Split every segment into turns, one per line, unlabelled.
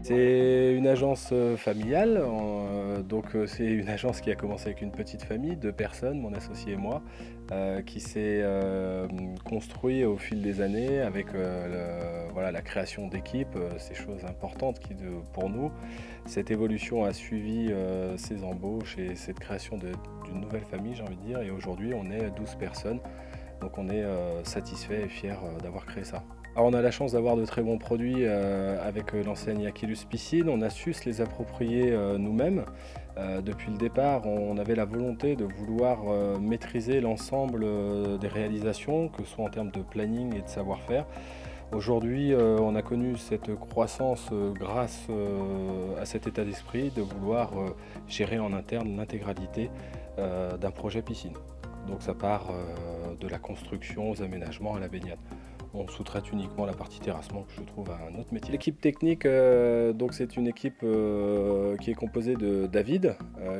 C'est une agence, familiale, c'est une agence qui a commencé avec une petite famille, 2 personnes, mon associé et moi, qui s'est, construit au fil des années avec, la création d'équipes, ces choses importantes pour nous. Cette évolution a suivi, ces embauches et cette création d'une nouvelle famille, j'ai envie de dire, et aujourd'hui on est 12 personnes, donc on est, satisfaits et fiers, d'avoir créé ça. Alors on a la chance d'avoir de très bons produits avec l'enseigne Aquilus Piscine. On a su se les approprier nous-mêmes. Depuis le départ, on avait la volonté de vouloir maîtriser l'ensemble des réalisations, que ce soit en termes de planning et de savoir-faire. Aujourd'hui, on a connu cette croissance grâce à cet état d'esprit de vouloir gérer en interne l'intégralité d'un projet piscine. Donc ça part de la construction aux aménagements à la baignade. On sous-traite uniquement la partie terrassement que je trouve un autre métier. L'équipe technique, c'est une équipe qui est composée de David,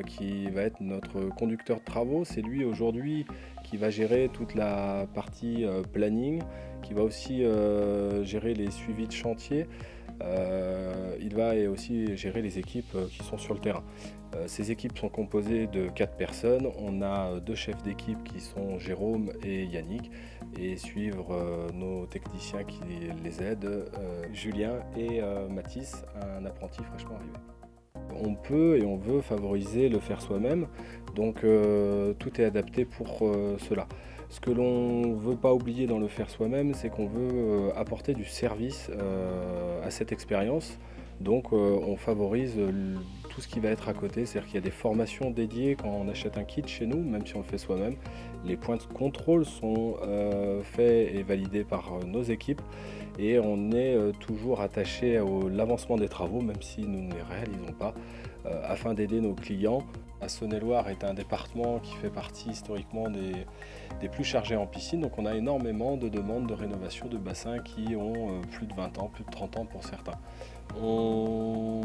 qui va être notre conducteur de travaux. C'est lui aujourd'hui qui va gérer toute la partie planning, qui va aussi gérer les suivis de chantier. Il va aussi gérer les équipes qui sont sur le terrain. Ces équipes sont composées de 4 personnes. On a 2 chefs d'équipe qui sont Jérôme et Yannick, et suivre nos techniciens qui les aident, Julien et Mathis, un apprenti fraîchement arrivé. On peut et on veut favoriser le faire soi-même, donc tout est adapté pour cela. Ce que l'on ne veut pas oublier dans le faire soi-même, c'est qu'on veut apporter du service à cette expérience. Donc on favorise tout ce qui va être à côté, c'est-à-dire qu'il y a des formations dédiées quand on achète un kit chez nous, même si on le fait soi-même. Les points de contrôle sont faits et validés par nos équipes, et on est toujours attaché à l'avancement des travaux, même si nous ne les réalisons pas, afin d'aider nos clients. La Saône-et-Loire est un département qui fait partie historiquement des plus chargés en piscine, donc on a énormément de demandes de rénovation de bassins qui ont plus de 20 ans, plus de 30 ans pour certains. On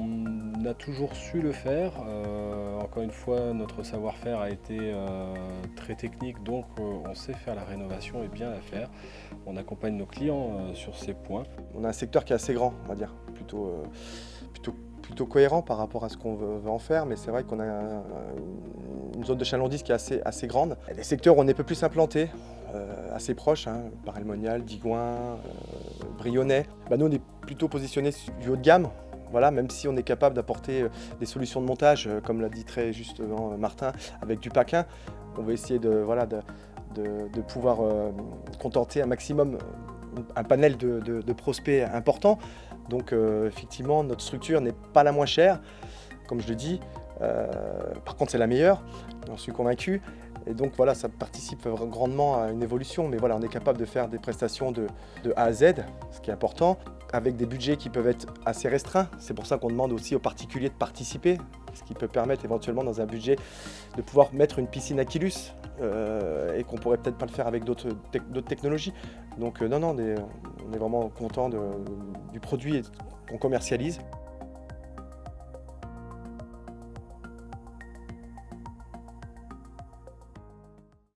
a toujours su le faire, encore une fois notre savoir-faire a été très technique, donc on sait faire la rénovation et bien la faire. On accompagne nos clients sur ces points.
On a un secteur qui est assez grand, on va dire, plutôt cohérent par rapport à ce qu'on veut en faire, mais c'est vrai qu'on a une zone de chalandise qui est assez grande. Il y a des secteurs où on est un peu plus implanté, assez proches, Paray-le-Monial, Digoin, Brionnais. Nous on est plutôt positionné du haut de gamme, voilà, même si on est capable d'apporter des solutions de montage, comme l'a dit très justement Martin, avec du paquin. On va essayer de pouvoir contenter un maximum, un panel de prospects important. Donc effectivement, notre structure n'est pas la moins chère, comme je le dis. Par contre, c'est la meilleure, j'en suis convaincu. Et donc voilà, ça participe grandement à une évolution. Mais voilà, on est capable de faire des prestations de A à Z, ce qui est important, avec des budgets qui peuvent être assez restreints. C'est pour ça qu'on demande aussi aux particuliers de participer, ce qui peut permettre éventuellement dans un budget de pouvoir mettre une piscine Aquilus, et qu'on pourrait peut-être pas le faire avec d'autres technologies. Donc on est vraiment content du produit qu'on commercialise.